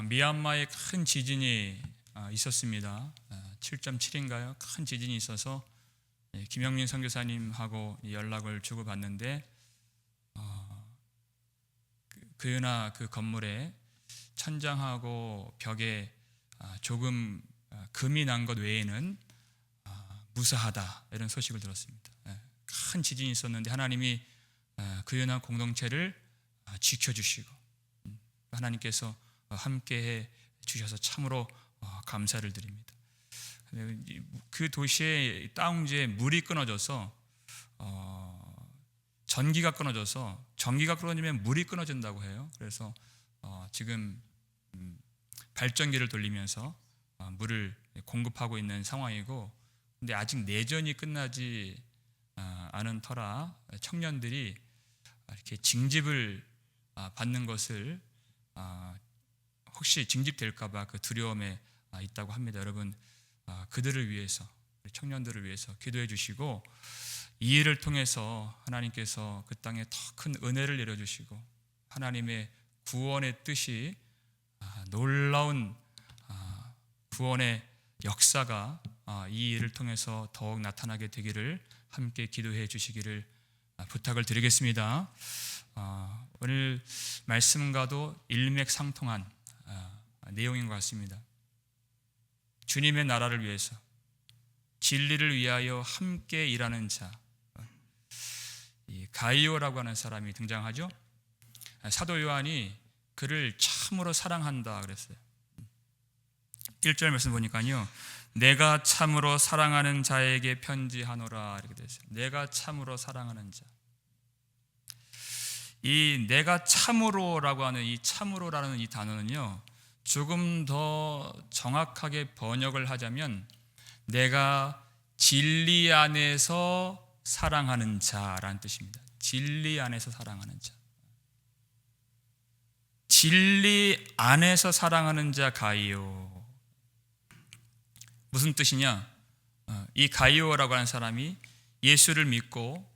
미얀마에 큰 지진이 있었습니다. 7.7인가요? 큰 지진이 있어서 김영민 선교사님하고 연락을 주고받는데 그나 그 건물에 천장하고 벽에 조금 금이 난 것 외에는 무사하다, 이런 소식을 들었습니다. 큰 지진이 있었는데 하나님이 그연한 공동체를 지켜주시고 하나님께서 함께해 주셔서 참으로 감사를 드립니다. 그 도시의 다운지에 물이 끊어져서 전기가 끊어지면 물이 끊어진다고 해요. 그래서 지금 발전기를 돌리면서 물을 공급하고 있는 상황이고, 근데 아직 내전이 끝나지 않은 터라 청년들이 이렇게 징집을 받는 것을 혹시 징집될까봐 그 두려움에 있다고 합니다. 여러분, 그들을 위해서, 청년들을 위해서 기도해 주시고, 이 일을 통해서 하나님께서 그 땅에 더 큰 은혜를 내려주시고 하나님의 구원의 뜻이 놀라운 구원의 역사가 이 일을 통해서 더욱 나타나게 되기를 함께 기도해 주시기를 부탁을 드리겠습니다. 오늘 말씀과도 일맥상통한 내용인 것 같습니다. 주님의 나라를 위해서, 진리를 위하여 함께 일하는 자, 이 가이오라고 하는 사람이 등장하죠. 사도 요한이 그를 참으로 사랑한다 그랬어요. 1절 말씀 보니까요, 내가 참으로 사랑하는 자에게 편지하노라, 이렇게 되어 있어요. 내가 참으로 사랑하는 자. 이 내가 참으로라고 하는 이 참으로라는 이 단어는요, 조금 더 정확하게 번역을 하자면 내가 진리 안에서 사랑하는 자라는 뜻입니다. 진리 안에서 사랑하는 자. 진리 안에서 사랑하는 자 가이오. 무슨 뜻이냐? 이 가이오라고 하는 사람이 예수를 믿고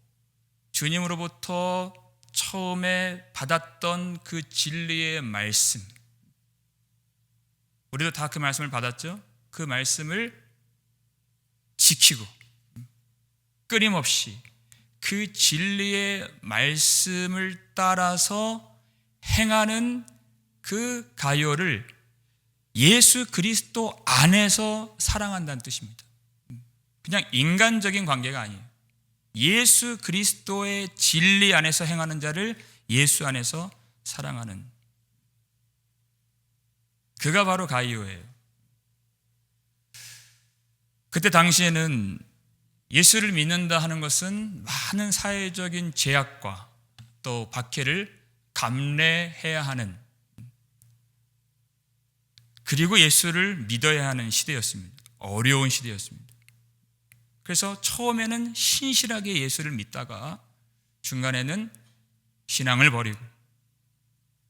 주님으로부터 처음에 받았던 그 진리의 말씀, 우리도 다 그 말씀을 받았죠? 그 말씀을 지키고 끊임없이 그 진리의 말씀을 따라서 행하는 그 가이오를 예수 그리스도 안에서 사랑한다는 뜻입니다. 그냥 인간적인 관계가 아니에요. 예수 그리스도의 진리 안에서 행하는 자를 예수 안에서 사랑하는, 그가 바로 가이오예요. 그때 당시에는 예수를 믿는다 하는 것은 많은 사회적인 제약과 또 박해를 감내해야 하는, 그리고 예수를 믿어야 하는 시대였습니다. 어려운 시대였습니다. 그래서 처음에는 신실하게 예수를 믿다가 중간에는 신앙을 버리고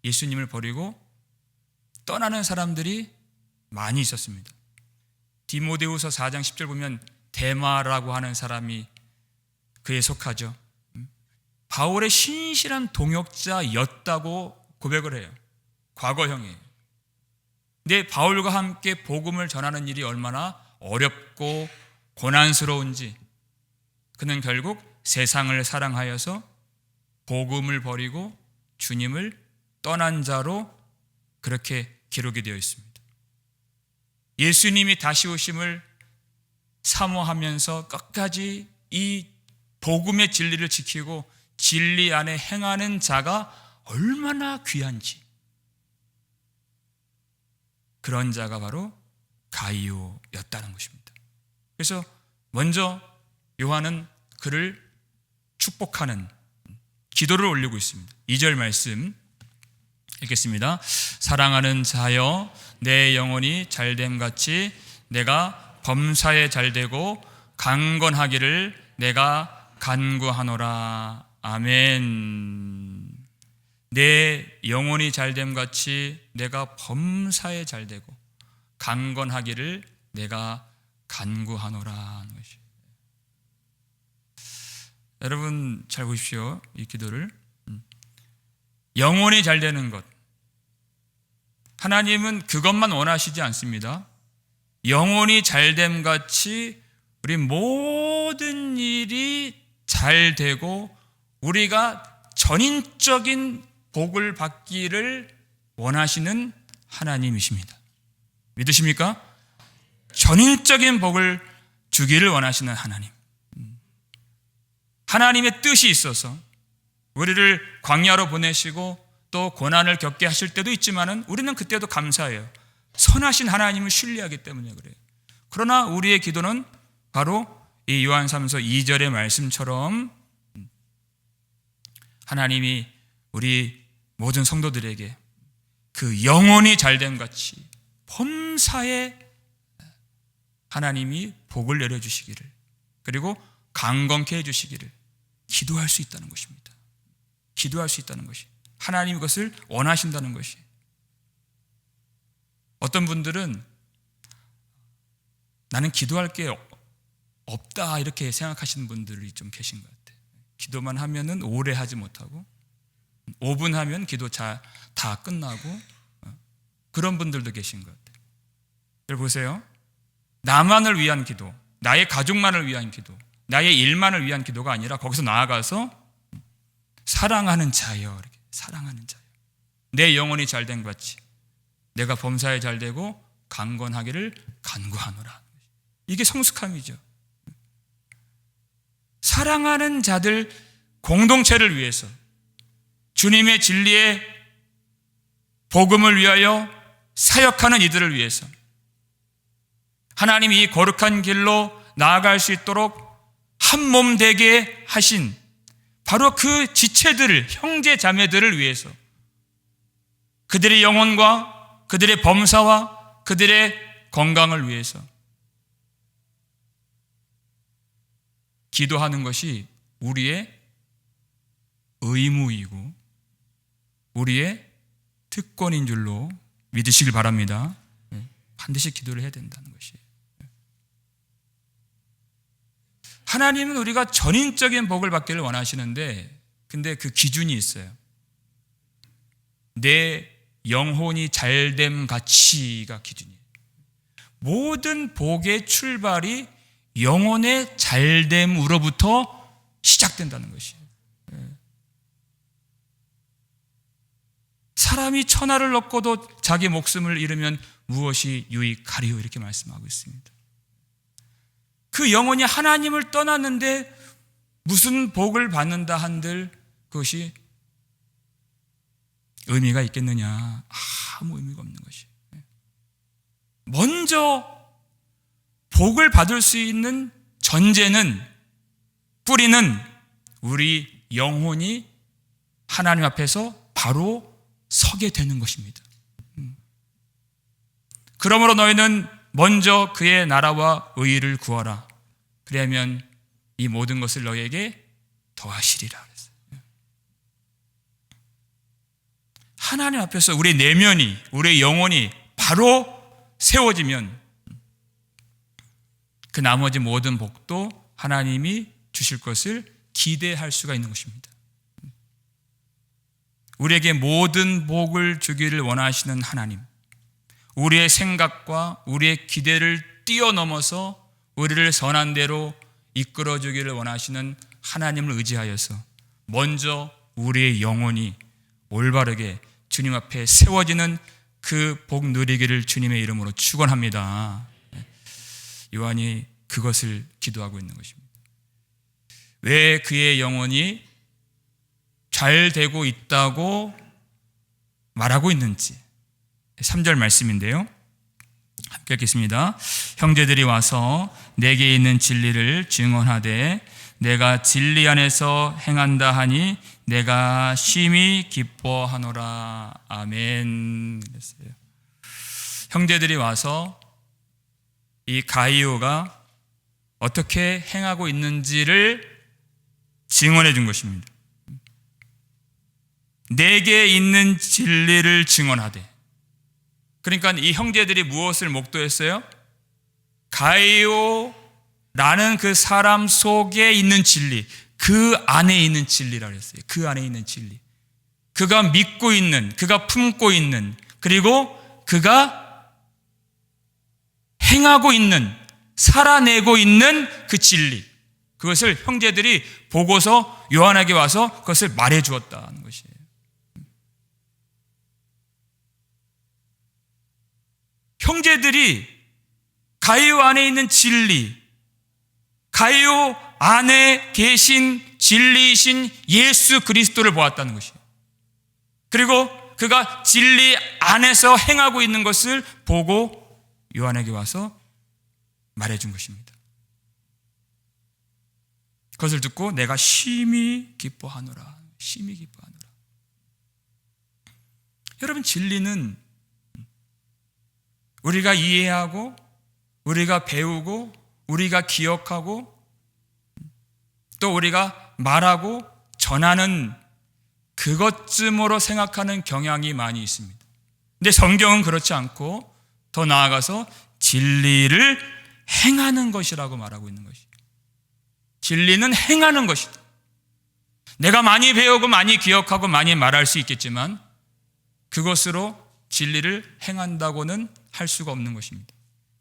예수님을 버리고 떠나는 사람들이 많이 있었습니다. 디모데후서 4장 10절 보면 데마라고 하는 사람이 그에 속하죠. 바울의 신실한 동역자였다고 고백을 해요. 과거형이에요. 근데 바울과 함께 복음을 전하는 일이 얼마나 어렵고 고난스러운지 그는 결국 세상을 사랑하여서 복음을 버리고 주님을 떠난 자로 그렇게 기록이 되어 있습니다. 예수님이 다시 오심을 사모하면서 끝까지 이 복음의 진리를 지키고 진리 안에 행하는 자가 얼마나 귀한지, 그런 자가 바로 가이오였다는 것입니다. 그래서 먼저 요한은 그를 축복하는 기도를 올리고 있습니다. 2절 말씀 읽겠습니다. 사랑하는 자여, 내 영혼이 잘됨같이 내가 범사에 잘되고 강건하기를 내가 간구하노라. 아멘. 내 영혼이 잘됨같이 내가 범사에 잘되고 강건하기를 내가 간구하노라 하는 것이. 여러분 잘 보십시오. 이 기도를 영혼이 잘되는 것, 하나님은 그것만 원하시지 않습니다. 영혼이 잘됨 같이 우리 모든 일이 잘 되고 우리가 전인적인 복을 받기를 원하시는 하나님이십니다. 믿으십니까? 전인적인 복을 주기를 원하시는 하나님. 하나님의 뜻이 있어서 우리를 광야로 보내시고 또 고난을 겪게 하실 때도 있지만은 우리는 그때도 감사해요. 선하신 하나님을 신뢰하기 때문에 그래요. 그러나 우리의 기도는 바로 이 요한 3서 2절의 말씀처럼 하나님이 우리 모든 성도들에게 그 영혼이 잘됨 같이 범사에 하나님이 복을 내려주시기를, 그리고 강건케 해주시기를 기도할 수 있다는 것입니다. 기도할 수 있다는 것이, 하나님이 그것을 원하신다는 것이. 어떤 분들은 나는 기도할 게 없다 이렇게 생각하시는 분들이 좀 계신 것 같아요. 기도만 하면은 오래 하지 못하고 5분 하면 기도 다 끝나고 그런 분들도 계신 것 같아요. 여러분 보세요. 나만을 위한 기도, 나의 가족만을 위한 기도, 나의 일만을 위한 기도가 아니라 거기서 나아가서 사랑하는 자여, 이렇게 사랑하는 자여, 내 영혼이 잘된 것 같이 내가 범사에 잘되고 강건하기를 간구하노라. 이게 성숙함이죠. 사랑하는 자들 공동체를 위해서, 주님의 진리의 복음을 위하여 사역하는 이들을 위해서 하나님이 이 거룩한 길로 나아갈 수 있도록 한 몸 되게 하신 바로 그 지체들을, 형제 자매들을 위해서, 그들의 영혼과 그들의 범사와 그들의 건강을 위해서 기도하는 것이 우리의 의무이고 우리의 특권인 줄로 믿으시길 바랍니다. 반드시 기도를 해야 된다는 것이에요. 하나님은 우리가 전인적인 복을 받기를 원하시는데, 근데 그 기준이 있어요. 내 영혼이 잘됨 같이가 기준이에요. 모든 복의 출발이 영혼의 잘됨으로부터 시작된다는 것이에요. 사람이 천하를 얻고도 자기 목숨을 잃으면 무엇이 유익하리요, 이렇게 말씀하고 있습니다. 그 영혼이 하나님을 떠났는데 무슨 복을 받는다 한들 그것이 의미가 있겠느냐? 아무 의미가 없는 것이에요. 먼저 복을 받을 수 있는 전제는, 뿌리는 우리 영혼이 하나님 앞에서 바로 서게 되는 것입니다. 그러므로 너희는 먼저 그의 나라와 의의를 구하라. 그러면 이 모든 것을 너희에게 더하시리라 그랬어요. 하나님 앞에서 우리 내면이, 우리 영혼이 바로 세워지면 그 나머지 모든 복도 하나님이 주실 것을 기대할 수가 있는 것입니다. 우리에게 모든 복을 주기를 원하시는 하나님, 우리의 생각과 우리의 기대를 뛰어넘어서 우리를 선한 대로 이끌어 주기를 원하시는 하나님을 의지하여서 먼저 우리의 영혼이 올바르게 주님 앞에 세워지는 그 복 누리기를 주님의 이름으로 축원합니다. 요한이 그것을 기도하고 있는 것입니다. 왜 그의 영혼이 잘 되고 있다고 말하고 있는지 3절 말씀인데요, 함께 읽겠습니다. 형제들이 와서 내게 있는 진리를 증언하되 내가 진리 안에서 행한다 하니 내가 심히 기뻐하노라. 아멘. 그랬어요. 형제들이 와서 이 가이오가 어떻게 행하고 있는지를 증언해 준 것입니다. 내게 있는 진리를 증언하되, 그러니까 이 형제들이 무엇을 목도했어요? 가이오라는 그 사람 속에 있는 진리, 그 안에 있는 진리라고 했어요. 그 안에 있는 진리, 그가 믿고 있는, 그가 품고 있는, 그리고 그가 행하고 있는, 살아내고 있는 그 진리, 그것을 형제들이 보고서 요한에게 와서 그것을 말해 주었다는 것이에요. 형제들이 가이오 안에 있는 진리, 가이오 안에 계신 진리이신 예수 그리스도를 보았다는 것이에요. 그리고 그가 진리 안에서 행하고 있는 것을 보고 요한에게 와서 말해준 것입니다. 그것을 듣고 내가 심히 기뻐하노라. 심히 기뻐하노라. 여러분, 진리는 우리가 이해하고 우리가 배우고 우리가 기억하고 또 우리가 말하고 전하는 그것쯤으로 생각하는 경향이 많이 있습니다. 근데 성경은 그렇지 않고 더 나아가서 진리를 행하는 것이라고 말하고 있는 것이에요. 진리는 행하는 것이다. 내가 많이 배우고 많이 기억하고 많이 말할 수 있겠지만 그것으로 진리를 행한다고는 할 수가 없는 것입니다.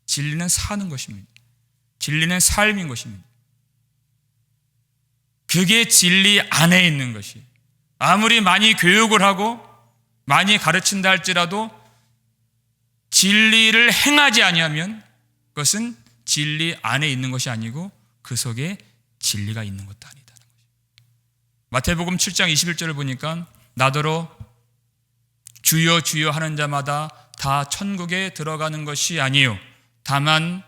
진리는 사는 것입니다. 진리는 삶인 것입니다. 그게 진리 안에 있는 것이에요. 아무리 많이 교육을 하고 많이 가르친다 할지라도 진리를 행하지 아니하면 그것은 진리 안에 있는 것이 아니고 그 속에 진리가 있는 것도 아니다는 거죠. 마태복음 7장 21절을 보니까 나더러 주여 주여 하는 자마다 다 천국에 들어가는 것이 아니요 다만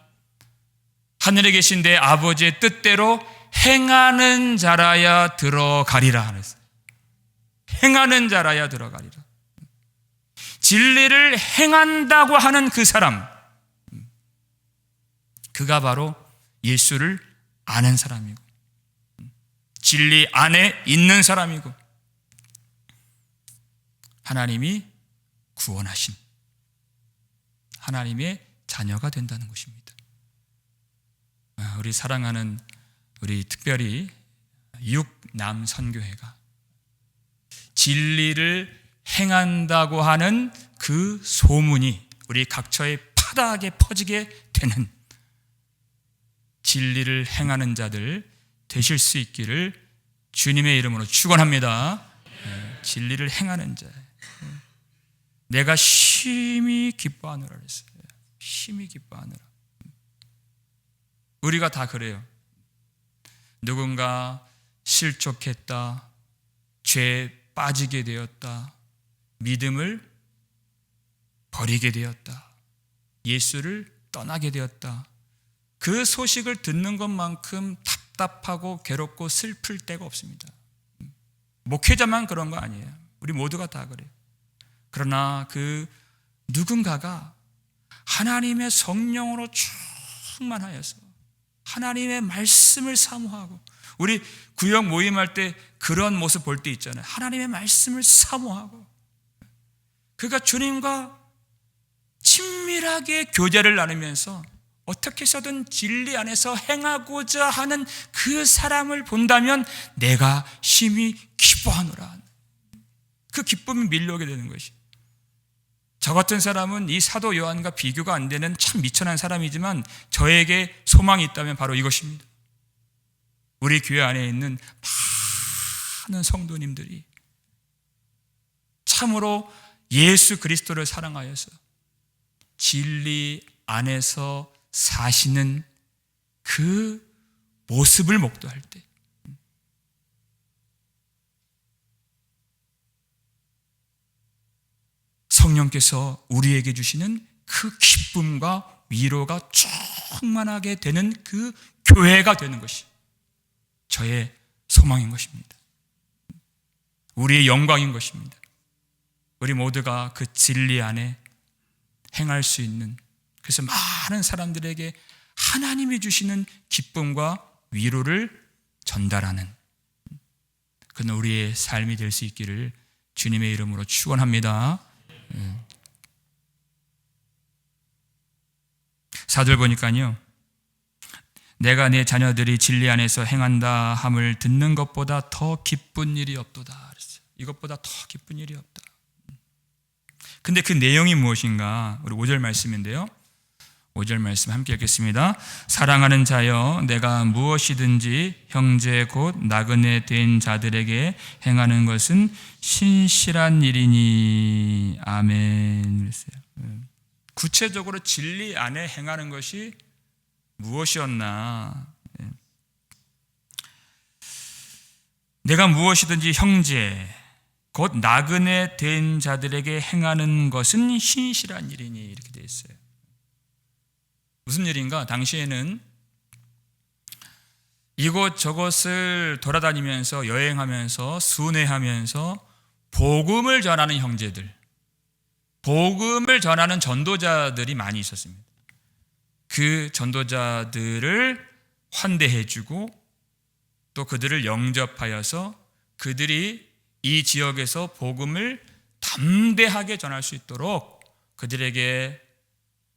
하늘에 계신 내 아버지의 뜻대로 행하는 자라야 들어가리라 하셨어요. 행하는 자라야 들어가리라. 진리를 행한다고 하는 그 사람, 그가 바로 예수를 아는 사람이고 진리 안에 있는 사람이고 하나님이 구원하신 하나님의 자녀가 된다는 것입니다. 우리 사랑하는 우리 특별히 육남 선교회가 진리를 행한다고 하는 그 소문이 우리 각처에 파다하게 퍼지게 되는 진리를 행하는 자들 되실 수 있기를 주님의 이름으로 축원합니다. 진리를 행하는 자. 내가 심히 기뻐하노라 그랬어요. 심히 기뻐하노라. 우리가 다 그래요. 누군가 실족했다, 죄에 빠지게 되었다, 믿음을 버리게 되었다, 예수를 떠나게 되었다. 그 소식을 듣는 것만큼 답답하고 괴롭고 슬플 때가 없습니다. 목회자만 그런 거 아니에요. 우리 모두가 다 그래요. 그러나 그 누군가가 하나님의 성령으로 충만하여서 하나님의 말씀을 사모하고, 우리 구역 모임할 때 그런 모습 볼 때 있잖아요. 하나님의 말씀을 사모하고 그가 주님과 친밀하게 교제를 나누면서 어떻게 해서든 진리 안에서 행하고자 하는 그 사람을 본다면 내가 심히 기뻐하노라. 그 기쁨이 밀려오게 되는 것이. 저 같은 사람은 이 사도 요한과 비교가 안 되는 참 미천한 사람이지만 저에게 소망이 있다면 바로 이것입니다. 우리 교회 안에 있는 많은 성도님들이 참으로 예수 그리스도를 사랑하여서 진리 안에서 사시는 그 모습을 목도할 때 성령께서 우리에게 주시는 그 기쁨과 위로가 충만하게 되는 그 교회가 되는 것이 저의 소망인 것입니다. 우리의 영광인 것입니다. 우리 모두가 그 진리 안에 행할 수 있는, 그래서 많은 사람들에게 하나님이 주시는 기쁨과 위로를 전달하는 그는 우리의 삶이 될 수 있기를 주님의 이름으로 축원합니다. 사절 보니까요, 내가 내 자녀들이 진리 안에서 행한다 함을 듣는 것보다 더 기쁜 일이 없도다 그랬어요. 이것보다 더 기쁜 일이 없다. 근데 그 내용이 무엇인가? 우리 5절 말씀인데요. 5절 말씀 함께 읽겠습니다. 사랑하는 자여, 내가 무엇이든지 형제 곧 나그네 된 자들에게 행하는 것은 신실한 일이니. 아멘. 구체적으로 진리 안에 행하는 것이 무엇이었나? 내가 무엇이든지 형제 곧 나그네 된 자들에게 행하는 것은 신실한 일이니. 이렇게 되어 있어요. 무슨 일인가? 당시에는 이곳저곳을 돌아다니면서 여행하면서 순회하면서 복음을 전하는 형제들, 복음을 전하는 전도자들이 많이 있었습니다. 그 전도자들을 환대해주고 또 그들을 영접하여서 그들이 이 지역에서 복음을 담대하게 전할 수 있도록 그들에게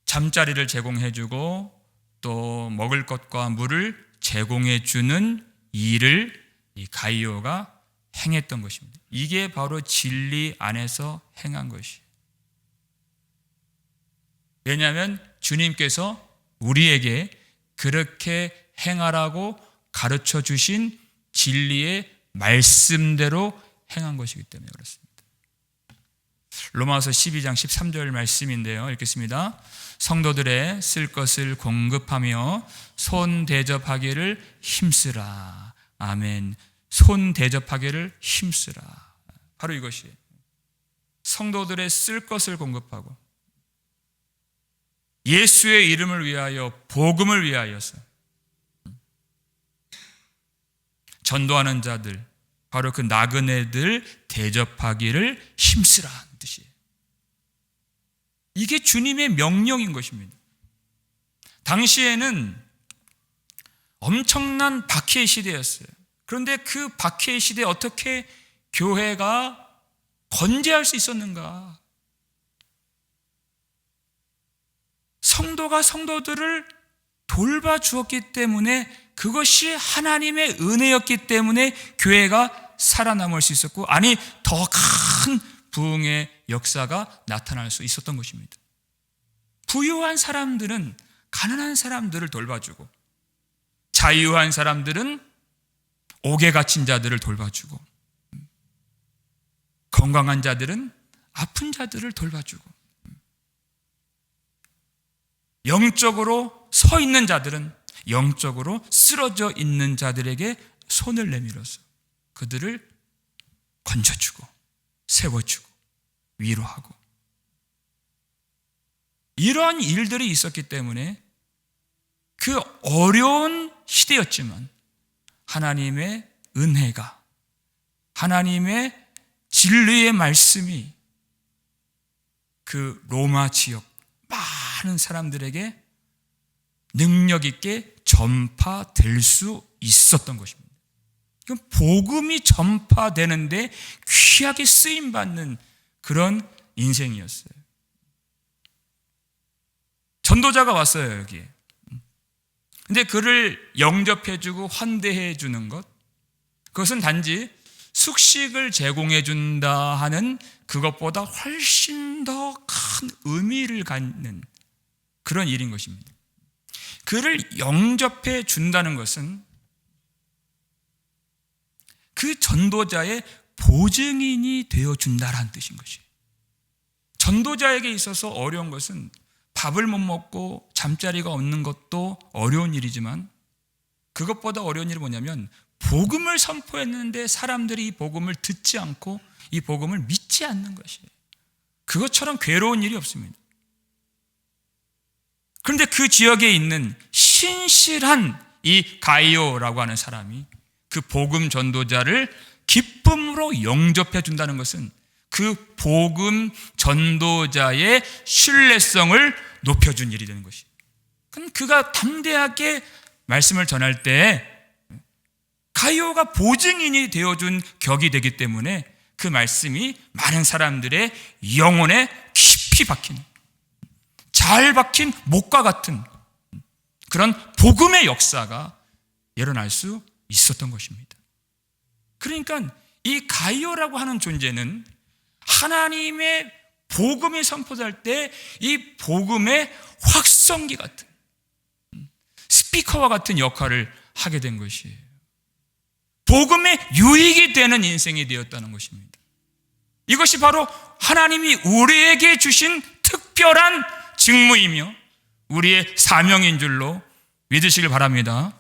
잠자리를 제공해주고 또 먹을 것과 물을 제공해주는 일을 이 가이오가 행했던 것입니다. 이게 바로 진리 안에서 행한 것이에요. 왜냐하면 주님께서 우리에게 그렇게 행하라고 가르쳐 주신 진리의 말씀대로 행한 것이기 때문에 그렇습니다. 로마서 12장 13절 말씀인데요. 읽겠습니다. 성도들의 쓸 것을 공급하며 손 대접하기를 힘쓰라. 아멘. 손 대접하기를 힘쓰라. 바로 이것이에요. 성도들의 쓸 것을 공급하고 예수의 이름을 위하여 복음을 위하여서 전도하는 자들, 바로 그 나그네들 대접하기를 힘쓰라는 뜻이에요. 이게 주님의 명령인 것입니다. 당시에는 엄청난 박해의 시대였어요. 그런데 그 박해의 시대에 어떻게 교회가 건재할 수 있었는가? 성도가 성도들을 돌봐주었기 때문에, 그것이 하나님의 은혜였기 때문에 교회가 살아남을 수 있었고, 아니 더 큰 부흥의 역사가 나타날 수 있었던 것입니다. 부유한 사람들은 가난한 사람들을 돌봐주고, 자유한 사람들은 옥에 갇힌 자들을 돌봐주고, 건강한 자들은 아픈 자들을 돌봐주고, 영적으로 서 있는 자들은 영적으로 쓰러져 있는 자들에게 손을 내밀어서 그들을 건져주고 세워주고 위로하고, 이러한 일들이 있었기 때문에 그 어려운 시대였지만 하나님의 은혜가, 하나님의 진리의 말씀이 그 로마 지역 많은 사람들에게 능력 있게 전파될 수 있었던 것입니다. 복음이 전파되는데 귀하게 쓰임받는 그런 인생이었어요. 전도자가 왔어요, 여기에. 근데 그를 영접해주고 환대해주는 것, 그것은 단지 숙식을 제공해준다 하는 그것보다 훨씬 더 큰 의미를 갖는 그런 일인 것입니다. 그를 영접해 준다는 것은 그 전도자의 보증인이 되어준다라는 뜻인 것이에요. 전도자에게 있어서 어려운 것은 밥을 못 먹고 잠자리가 없는 것도 어려운 일이지만, 그것보다 어려운 일이 뭐냐면 복음을 선포했는데 사람들이 이 복음을 듣지 않고 이 복음을 믿지 않는 것이에요. 그것처럼 괴로운 일이 없습니다. 그런데 그 지역에 있는 신실한 이 가이오라고 하는 사람이 그 복음 전도자를 기쁨으로 영접해 준다는 것은 그 복음 전도자의 신뢰성을 높여준 일이 되는 것이에요. 그럼 그가 담대하게 말씀을 전할 때 가이오가 보증인이 되어준 격이 되기 때문에 그 말씀이 많은 사람들의 영혼에 깊이 박힌, 잘 박힌 목과 같은 그런 복음의 역사가 일어날 수 있었던 것입니다. 그러니까 이 가이오라고 하는 존재는 하나님의 복음이 선포될 때 이 복음의 확성기 같은, 스피커와 같은 역할을 하게 된 것이에요. 복음의 유익이 되는 인생이 되었다는 것입니다. 이것이 바로 하나님이 우리에게 주신 특별한 직무이며 우리의 사명인 줄로 믿으시길 바랍니다.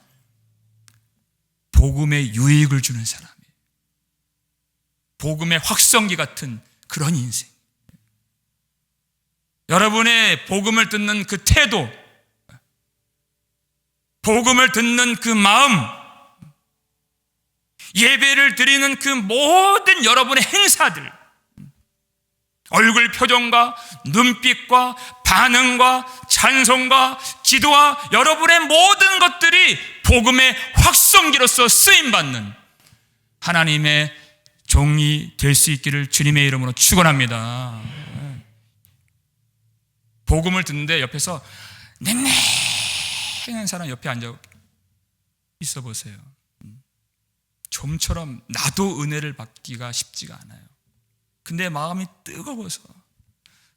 복음의 유익을 주는 사람이에요. 복음의 확성기 같은 그런 인생. 여러분의 복음을 듣는 그 태도, 복음을 듣는 그 마음, 예배를 드리는 그 모든 여러분의 행사들, 얼굴 표정과 눈빛과 반응과 찬송과 기도와 여러분의 모든 것들이 복음의 확성기로서 쓰임받는 하나님의 종이 될 수 있기를 주님의 이름으로 축원합니다. 복음을 듣는데 옆에서 냉랭한 사람 옆에 앉아 있어 보세요. 좀처럼 나도 은혜를 받기가 쉽지가 않아요. 근데 마음이 뜨거워서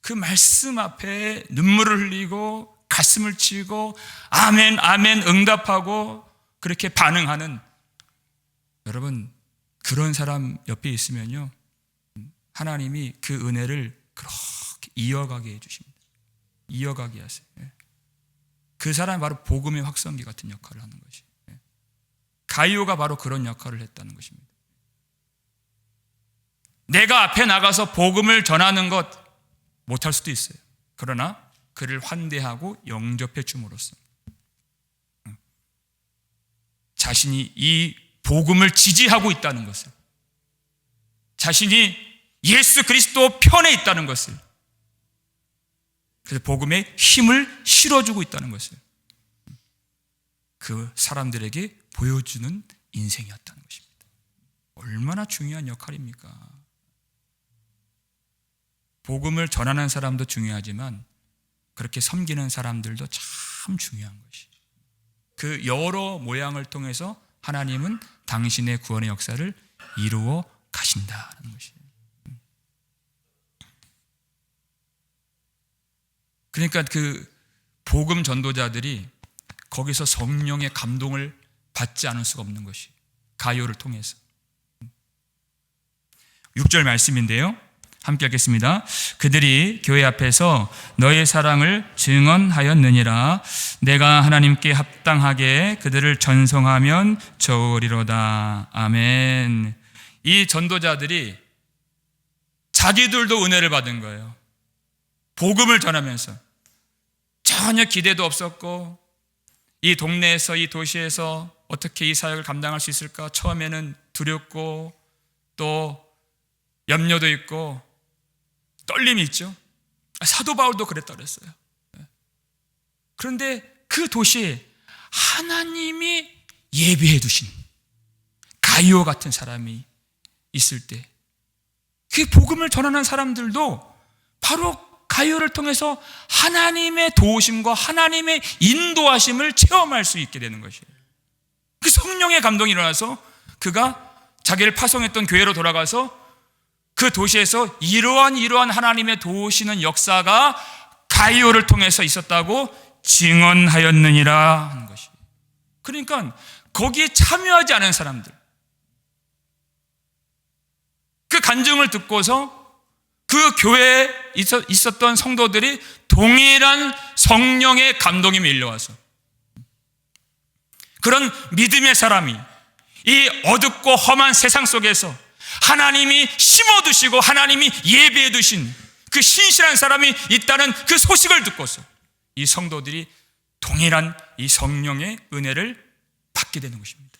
그 말씀 앞에 눈물을 흘리고 가슴을 치고 아멘 아멘 응답하고 그렇게 반응하는, 여러분 그런 사람 옆에 있으면요 하나님이 그 은혜를 그렇게 이어가게 해주십니다. 이어가게 하세요. 그 사람이 바로 복음의 확성기 같은 역할을 하는 것이, 가이오가 바로 그런 역할을 했다는 것입니다. 내가 앞에 나가서 복음을 전하는 것 못할 수도 있어요. 그러나 그를 환대하고 영접해 줌으로써 자신이 이 복음을 지지하고 있다는 것을, 자신이 예수 그리스도 편에 있다는 것을, 그래서 복음에 힘을 실어주고 있다는 것을 그 사람들에게 보여주는 인생이었다는 것입니다. 얼마나 중요한 역할입니까? 복음을 전하는 사람도 중요하지만 그렇게 섬기는 사람들도 참 중요한 것이, 그 여러 모양을 통해서 하나님은 당신의 구원의 역사를 이루어 가신다는 것이에요. 그러니까 그 복음 전도자들이 거기서 성령의 감동을 받지 않을 수가 없는 것이, 가요를 통해서. 6절 말씀인데요, 함께 읽겠습니다. 그들이 교회 앞에서 너의 사랑을 증언하였느니라. 내가 하나님께 합당하게 그들을 전송하면 좋으리로다. 아멘. 이 전도자들이 자기들도 은혜를 받은 거예요. 복음을 전하면서 전혀 기대도 없었고, 이 동네에서, 이 도시에서 어떻게 이 사역을 감당할 수 있을까 처음에는 두렵고 또 염려도 있고 떨림이 있죠. 사도 바울도 그랬다 그랬어요. 그런데 그 도시에 하나님이 예비해 두신 가이오 같은 사람이 있을 때 그 복음을 전하는 사람들도 바로 가이오를 통해서 하나님의 도우심과 하나님의 인도하심을 체험할 수 있게 되는 것이에요. 그 성령의 감동이 일어나서 그가 자기를 파송했던 교회로 돌아가서 그 도시에서 이러한 하나님의 도우시는 역사가 가이오를 통해서 있었다고 증언하였느니라 하는 것이에요. 그러니까 거기에 참여하지 않은 사람들, 그 간증을 듣고서 그 교회에 있었던 성도들이 동일한 성령의 감동이 밀려와서 그런 믿음의 사람이 이 어둡고 험한 세상 속에서 하나님이 심어두시고 하나님이 예비해 두신 그 신실한 사람이 있다는 그 소식을 듣고서 이 성도들이 동일한 이 성령의 은혜를 받게 되는 것입니다.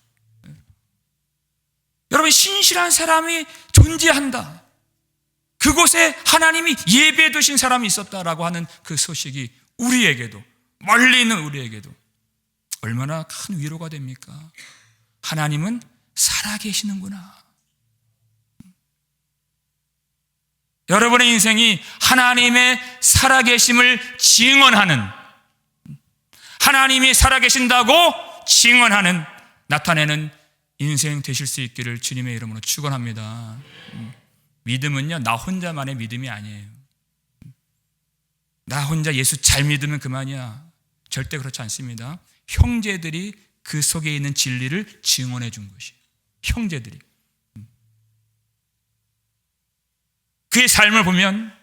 여러분, 신실한 사람이 존재한다, 그곳에 하나님이 예비해 두신 사람이 있었다라고 하는 그 소식이 우리에게도, 멀리 있는 우리에게도 얼마나 큰 위로가 됩니까? 하나님은 살아계시는구나. 여러분의 인생이 하나님의 살아계심을 증언하는, 하나님이 살아계신다고 증언하는, 나타내는 인생 되실 수 있기를 주님의 이름으로 축원합니다. 믿음은요, 나 혼자만의 믿음이 아니에요. 나 혼자 예수 잘 믿으면 그만이야. 절대 그렇지 않습니다. 형제들이 그 속에 있는 진리를 증언해 준 것이에요. 형제들이. 그의 삶을 보면,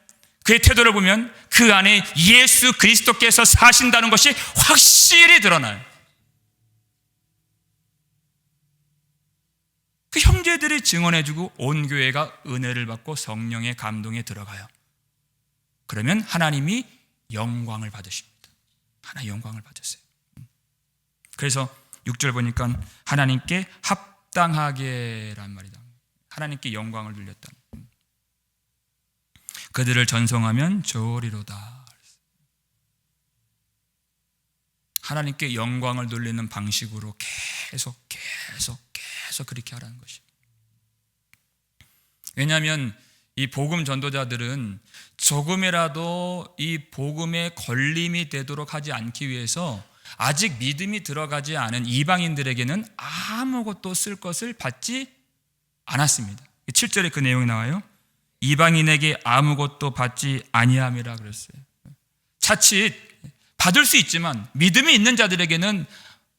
그의 태도를 보면 그 안에 예수 그리스도께서 사신다는 것이 확실히 드러나요. 그 형제들이 증언해주고 온 교회가 은혜를 받고 성령의 감동에 들어가요. 그러면 하나님이 영광을 받으십니다. 하나님 영광을 받으세요. 그래서 6절 보니까 하나님께 합당하게란 말이다. 하나님께 영광을 돌렸다. 그들을 전송하면 좋으리로다. 하나님께 영광을 돌리는 방식으로 계속 그렇게 하라는 것이. 왜냐하면 이 복음 전도자들은 조금이라도 이 복음에 걸림이 되도록 하지 않기 위해서 아직 믿음이 들어가지 않은 이방인들에게는 아무것도 쓸 것을 받지 않았습니다. 7절에 그 내용이 나와요. 이방인에게 아무것도 받지 아니함이라 그랬어요. 자칫 받을 수 있지만, 믿음이 있는 자들에게는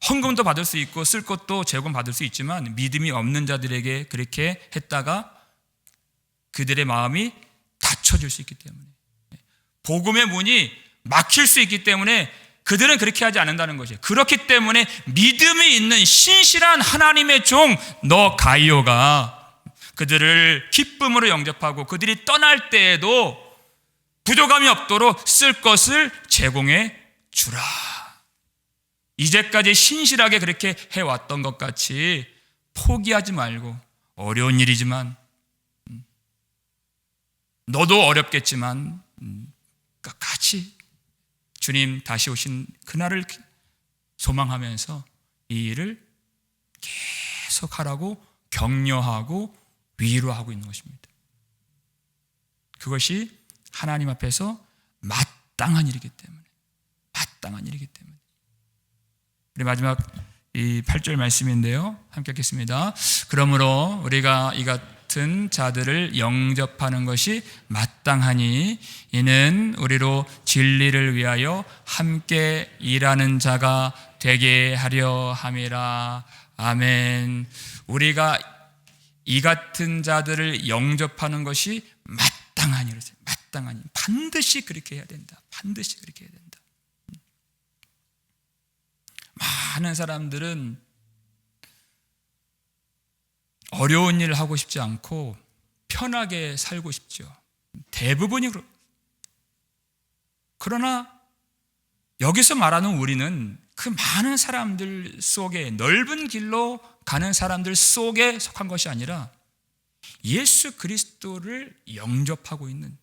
헌금도 받을 수 있고 쓸 것도 제공받을 수 있지만, 믿음이 없는 자들에게 그렇게 했다가 그들의 마음이 닫혀질 수 있기 때문에, 복음의 문이 막힐 수 있기 때문에 그들은 그렇게 하지 않는다는 것이에요. 그렇기 때문에 믿음이 있는 신실한 하나님의 종 너 가이오가 그들을 기쁨으로 영접하고 그들이 떠날 때에도 부족함이 없도록 쓸 것을 제공해 주라. 이제까지 신실하게 그렇게 해왔던 것 같이 포기하지 말고, 어려운 일이지만, 너도 어렵겠지만 끝까지 주님 다시 오신 그날을 소망하면서 이 일을 계속하라고 격려하고 위로하고 있는 것입니다. 그것이 하나님 앞에서 마땅한 일이기 때문에, 우리 마지막 이 8절 말씀인데요, 함께 읽겠습니다. 그러므로 우리가 이 같은 자들을 영접하는 것이 마땅하니 이는 우리로 진리를 위하여 함께 일하는 자가 되게 하려 함이라. 아멘. 우리가 이 같은 자들을 영접하는 것이 마땅하니, 마땅하니, 반드시 그렇게 해야 된다. 반드시 그렇게 해야 된다. 많은 사람들은 어려운 일을 하고 싶지 않고 편하게 살고 싶죠. 대부분이 그렇고. 그러나 여기서 말하는 우리는 그 많은 사람들 속에, 넓은 길로 가는 사람들 속에 속한 것이 아니라 예수 그리스도를 영접하고 있는,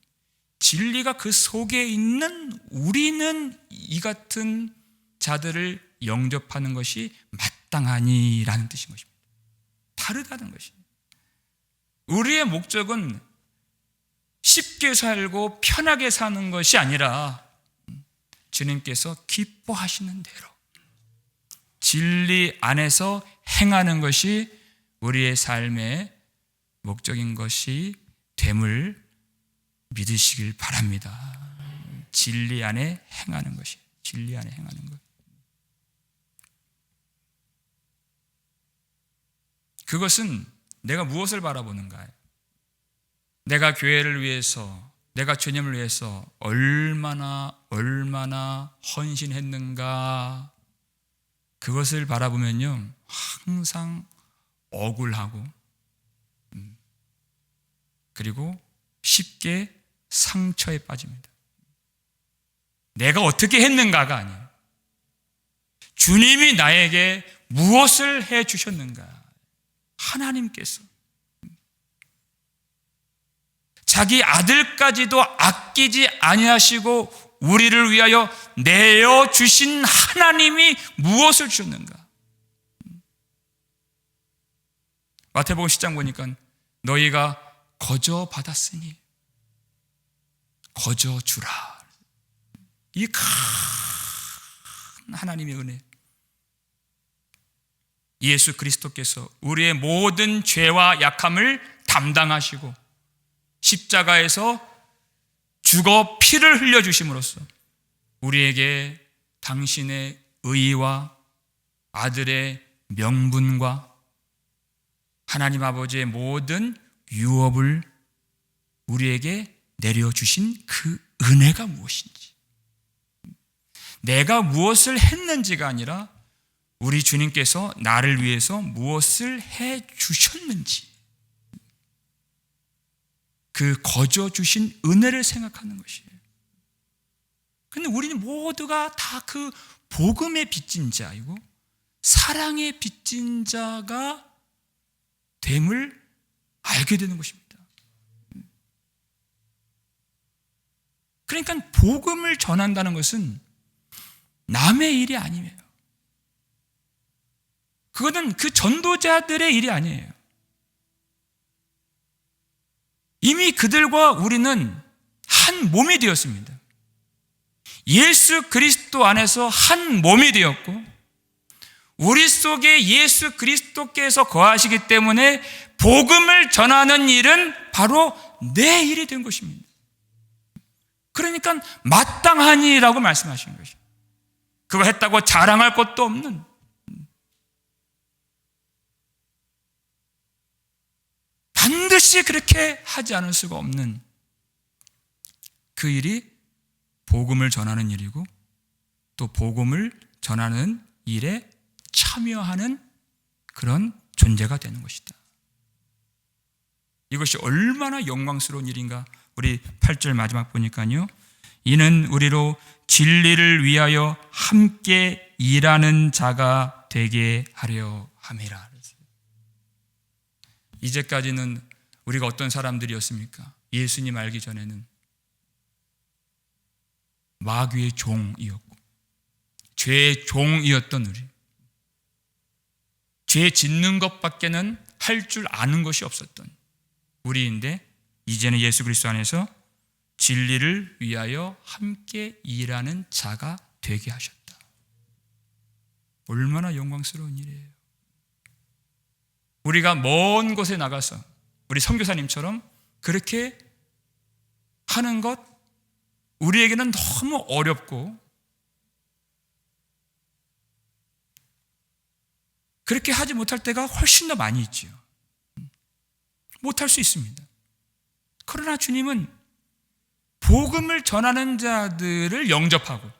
진리가 그 속에 있는 우리는 이 같은 자들을 영접하는 것이 마땅하니라는 뜻인 것입니다. 다르다는 것입니다. 우리의 목적은 쉽게 살고 편하게 사는 것이 아니라 주님께서 기뻐하시는 대로 진리 안에서 행하는 것이 우리의 삶의 목적인 것이 됨을 믿으시길 바랍니다. 진리 안에 행하는 것이, 진리 안에 행하는 것. 그것은 내가 무엇을 바라보는가요? 내가 교회를 위해서, 내가 주님을 위해서 얼마나 헌신했는가, 그것을 바라보면요 항상 억울하고 그리고 쉽게 상처에 빠집니다. 내가 어떻게 했는가가 아니에요. 주님이 나에게 무엇을 해 주셨는가. 하나님께서 자기 아들까지도 아끼지 아니하시고 우리를 위하여 내어 주신 하나님이 무엇을 주셨는가. 마태복음 10장 보니까 너희가 거저 받았으니 거저 주라. 이 큰 하나님의 은혜, 예수 그리스도께서 우리의 모든 죄와 약함을 담당하시고 십자가에서 죽어 피를 흘려주심으로써 우리에게 당신의 의와 아들의 명분과 하나님 아버지의 모든 유업을 우리에게 내려주신 그 은혜가 무엇인지, 내가 무엇을 했는지가 아니라 우리 주님께서 나를 위해서 무엇을 해 주셨는지, 그 거저 주신 은혜를 생각하는 것이에요. 그런데 우리는 모두가 다 그 복음의 빚진 자이고 사랑의 빚진 자가 됨을 알게 되는 것입니다. 그러니까 복음을 전한다는 것은 남의 일이 아니에요. 그거는 그 전도자들의 일이 아니에요. 이미 그들과 우리는 한 몸이 되었습니다. 예수 그리스도 안에서 한 몸이 되었고, 우리 속에 예수 그리스도께서 거하시기 때문에 복음을 전하는 일은 바로 내 일이 된 것입니다. 그러니까 마땅하니라고 말씀하신 것이죠. 그거 했다고 자랑할 것도 없는, 반드시 그렇게 하지 않을 수가 없는 그 일이 복음을 전하는 일이고, 또 복음을 전하는 일에 참여하는 그런 존재가 되는 것이다. 이것이 얼마나 영광스러운 일인가. 우리 8절 마지막 보니까요, 이는 우리로 진리를 위하여 함께 일하는 자가 되게 하려 함이라. 이제까지는 우리가 어떤 사람들이었습니까? 예수님 알기 전에는 마귀의 종이었고 죄의 종이었던 우리, 죄 짓는 것밖에는 할 줄 아는 것이 없었던 우리인데, 이제는 예수 그리스도 안에서 진리를 위하여 함께 일하는 자가 되게 하셨다. 얼마나 영광스러운 일이에요. 우리가 먼 곳에 나가서 우리 선교사님처럼 그렇게 하는 것, 우리에게는 너무 어렵고, 그렇게 하지 못할 때가 훨씬 더 많이 있지요. 못할 수 있습니다. 그러나 주님은 복음을 전하는 자들을 영접하고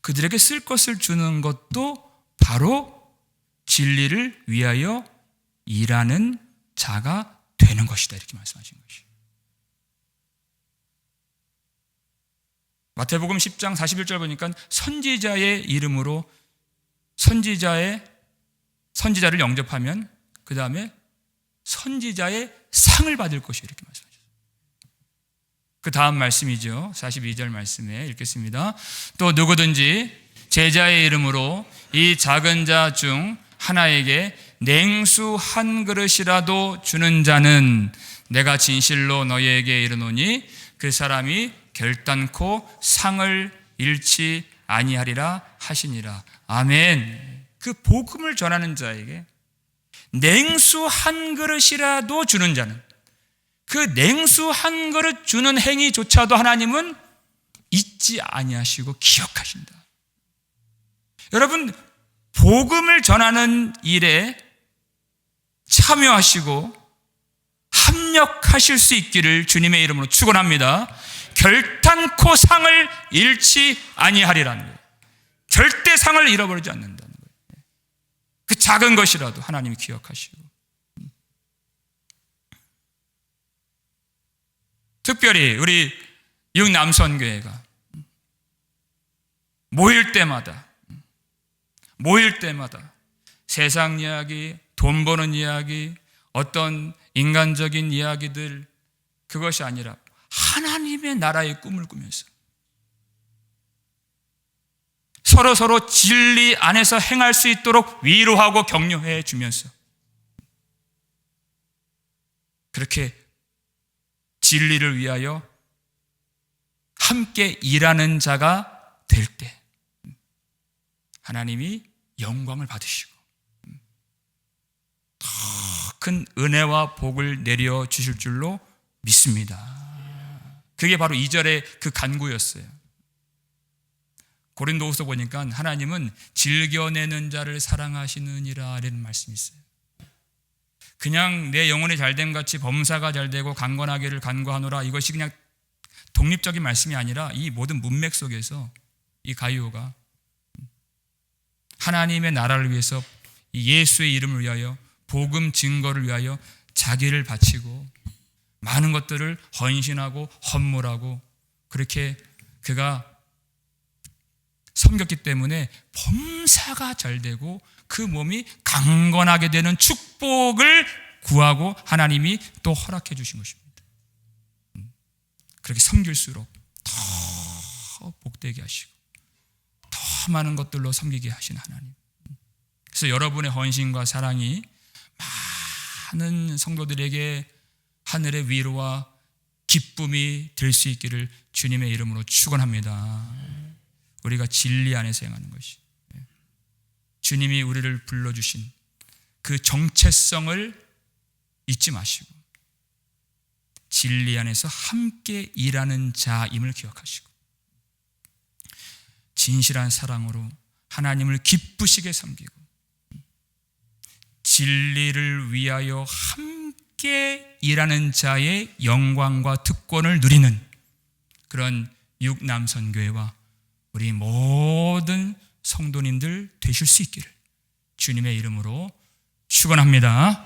그들에게 쓸 것을 주는 것도 바로 진리를 위하여 일하는 자가 되는 것이다, 이렇게 말씀하신 것이에요. 마태복음 10장 41절 보니까 선지자의 이름으로 선지자를 영접하면 그 다음에 선지자의 상을 받을 것이에요, 이렇게 말씀하셨어요. 그 다음 말씀이죠. 42절 말씀에 읽겠습니다. 또 누구든지 제자의 이름으로 이 작은 자 중 하나에게 냉수 한 그릇이라도 주는 자는 내가 진실로 너희에게 이르노니 그 사람이 결단코 상을 잃지 아니하리라 하시니라. 아멘. 그 복음을 전하는 자에게 냉수 한 그릇이라도 주는 자는, 그 냉수 한 그릇 주는 행위조차도 하나님은 잊지 아니하시고 기억하신다. 여러분, 복음을 전하는 일에 참여하시고 합력하실 수 있기를 주님의 이름으로 축원합니다. 결단코 상을 잃지 아니하리라는 거예요. 절대 상을 잃어버리지 않는다는 거예요. 그 작은 것이라도 하나님이 기억하시고, 특별히 우리 육남선교회가 모일 때마다 세상 이야기, 돈 버는 이야기, 어떤 인간적인 이야기들, 그것이 아니라 하나님의 나라의 꿈을 꾸면서 서로 진리 안에서 행할 수 있도록 위로하고 격려해 주면서 그렇게 진리를 위하여 함께 일하는 자가 될 때 하나님이 영광을 받으시고 더 큰 은혜와 복을 내려주실 줄로 믿습니다. 그게 바로 2절의 그 간구였어요. 고린도후서 보니까 하나님은 즐겨내는 자를 사랑하시느니라 라는 말씀이 있어요. 그냥 내 영혼이 잘됨 같이 범사가 잘되고 강건하기를 간구하노라, 이것이 그냥 독립적인 말씀이 아니라 이 모든 문맥 속에서 이 가이오가 하나님의 나라를 위해서 예수의 이름을 위하여 복음 증거를 위하여 자기를 바치고 많은 것들을 헌신하고 헌물하고 그렇게 그가 섬겼기 때문에 범사가 잘되고 그 몸이 강건하게 되는 축복을 구하고 하나님이 또 허락해 주신 것입니다. 그렇게 섬길수록 더 복되게 하시고 더 많은 것들로 섬기게 하신 하나님. 그래서 여러분의 헌신과 사랑이 많은 성도들에게 하늘의 위로와 기쁨이 될 수 있기를 주님의 이름으로 축원합니다. 우리가 진리 안에서 행하는 것이, 주님이 우리를 불러주신 그 정체성을 잊지 마시고 진리 안에서 함께 일하는 자임을 기억하시고 진실한 사랑으로 하나님을 기쁘시게 섬기고 진리를 위하여 함께 일하는 자의 영광과 특권을 누리는 그런 육남선교회와 우리 모든 성도님들 되실 수 있기를 주님의 이름으로 축원합니다.